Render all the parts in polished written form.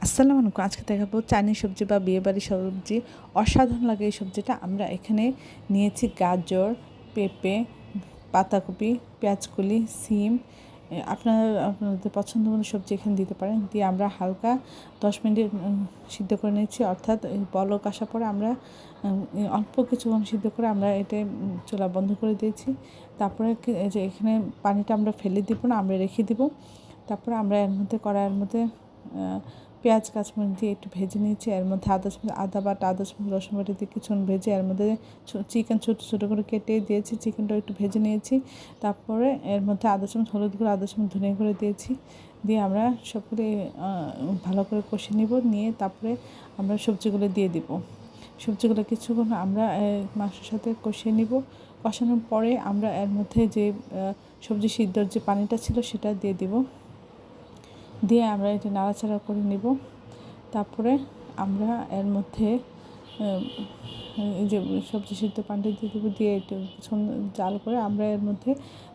আসসালামু আলাইকুম। আজকে দেখাবো চাইনিজ সবজি বা বিয়েবাড়ির সবজি। অসাধারণ লাগে এই সবজিটা। আমরা এখানে নিয়েছি গাজর, পেঁপে, পাতাকপি, পেঁয়াজকলি, সিম। আপনাদের পছন্দ মতো সবজি এখানে দিতে পারেন। দিয়ে আমরা হালকা 10 মিনিট সিদ্ধ করে নিয়েছি, অর্থাৎ বলক আসার পরে আমরা অল্প কিছুক্ষণ সিদ্ধ করে আমরা এটা চুলা বন্ধ করে দিয়েছি। তারপরে এই যে এখানে পানিটা আমরা ফেলে দিব না, আমরা রেখে দিব। তারপরে আমরা এর মধ্যে কড়াইয়ের মধ্যে পেঁয়াজ কাঁচামরিচ দিয়ে একটু ভেজে নিয়েছি। এর মধ্যে আদা বাটা, আদা চামচ রসুন বাটা দিয়ে কিছুক্ষণ ভেজে এর মধ্যে চিকেন ছোটো ছোটো করে কেটে দিয়েছি। চিকেনটাও একটু ভেজে নিয়েছি। তারপরে এর মধ্যে আদা চামচ হলুদ গুঁড়ো, আদা চামচ ধনিয়া গুঁড়ো দিয়েছি। দিয়ে আমরা সবগুলো ভালো করে কষে নিব। নিয়ে তারপরে আমরা সবজিগুলো দিয়ে দিব। সবজিগুলো কিছুক্ষণ আমরা মাংসের সাথে কষিয়ে নিব। কষানোর পরে আমরা এর মধ্যে যে সবজি সিদ্ধর যে পানিটা ছিল সেটা দিয়ে দিব। দিয়ে আমরা এটা নাড়াচাড়া করে নিব। তারপরে আমরা এর মধ্যে এই যে সবজি সিদ্ধ পানিটা দিয়ে দেবো। দিয়ে একটু জাল করে আমরা এর মধ্যে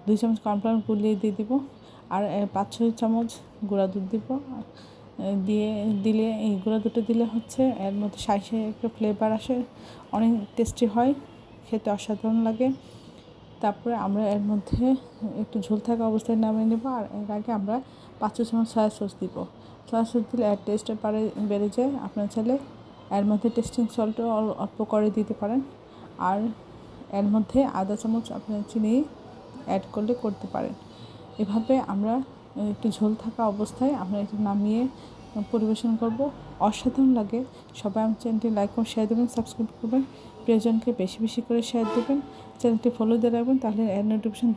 2 চামচ কর্নফ্লাওয়ার গুলিয়ে দিয়ে দিব। আর 5-6 চামচ গুঁড়া দুধ দিব। দিলে এই গুঁড়া দুধটা দিলে হচ্ছে এর মধ্যে সাঁই একটা ফ্লেভার আসে, অনেক টেস্টি হয়, খেতে অসাধারণ লাগে। তারপরে আমরা এর মধ্যে একটু ঝোল থাকা অবস্থায় নামিয়ে নেব। আর এর আগে আমরা 5 চামচ সয়া সস দিব। সয়া সস দিলে এর টেস্টটা বেড়ে যায়। আপনার চাইলে এর মধ্যে টেস্টিং সল্টও অল্প করে দিতে পারেন। আর এর মধ্যে আধা চামচ আপনার চিনি অ্যাড করতে পারেন। এভাবে আমরা একটু ঝোল থাকা অবস্থায় আমরা এটা নামিয়ে পরিবেশন করব। অসাধারণ লাগে। সবাই আমার চ্যানেলটি লাইক এবং শেয়ার দেবেন, সাবস্ক্রাইব করবেন, প্রিয়জনকে বেশি বেশি করে শেয়ার দেবেন, চ্যানেলটি ফলো দিয়ে রাখবেন, তাহলে এর নোটিফিকেশন